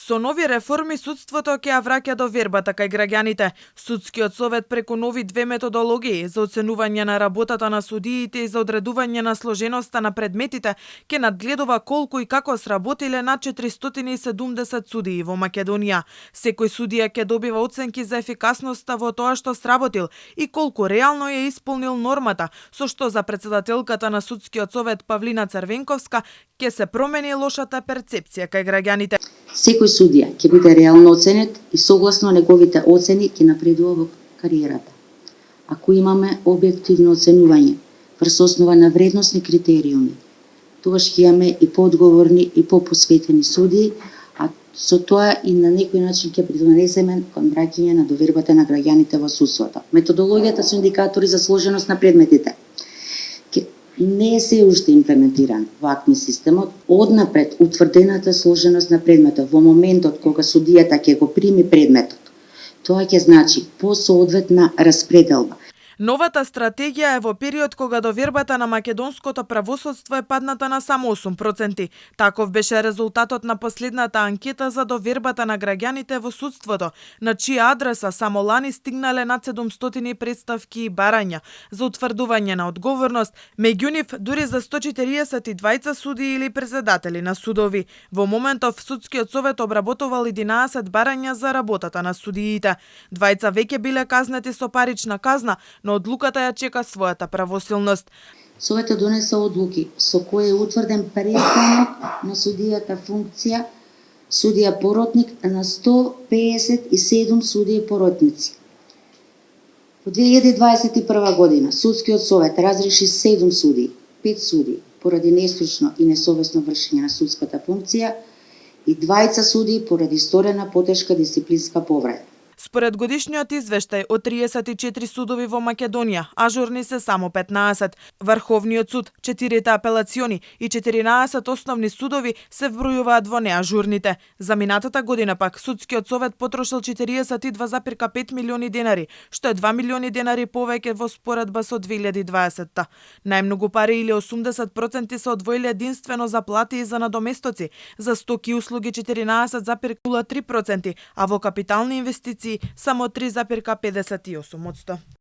Со нови реформи судството ќе ја враќа довербата кај граѓаните. Судскиот совет преку нови две методологии за оценување на работата на судиите и за одредување на сложеноста на предметите ќе надгледува колку и како сработиле над 470 судии во Македонија. Секој судија ќе добива оценки за ефикасноста во тоа што сработил и колку реално ја исполнил нормата, со што за претседателката на судскиот совет Павлина Црвенковска ќе се промени лошата перцепција кај граѓаните. Секој судија ќе биде реално оценет и согласно неговите оцени ќе напредува во кариерата. Ако имаме објективно оценување врз основа на вредносни критериуми, тогаш ќе имаме и поодговорни и попосветени судии, а со тоа и на некој начин ќе придонесеме кон враќање на довербата на граѓаните во судството. Методологијата со индикатори за сложеност на предметите не се уште имплементиран во АКМИ системот. Однапред утврдената сложеност на предметот во моментот кога судијата ќе го прими предметот, тоа ќе значи посоодветна распределба. Новата стратегија е во период кога довербата на македонското правосудство е падната на само 8%. Таков беше резултатот на последната анкета за довербата на граѓаните во судството, на чија адреса само лани стигнале над 700 представки и барања за утврдување на одговорност, меѓу нив дури за 142 судии или председатели на судови. Во моментов судскиот совет обработувал 11 барања за работата на судиите. Двајца веќе биле казнети со парична казна, но одлуката ја чека својата правосилност. Советот донесе одлуки со кои е утврден престанок на судијата функција судија поротник на 157 судии поротници. Во 2021 година судскиот совет разреши 7 судии, 5 судии поради нестручно и несовесно вршење на судската функција и 2 судии поради сторена потешка дисциплинска повреда. Според годишниот извештај од 34 судови во Македонија, ажурни се само 15. Врховниот суд, 4 апелациони и 14 основни судови се вбројуваат во неажурните. За минатата година пак судскиот совет потрошил 42,5 милиони денари, што е 2 милиони денари повеќе во споредба со 2020-та. Најмногу пари или 80% се одвоили единствено за плати и за надоместоци, за стоки и услуги 14,03%, а во капитални инвестиции само 3,58%.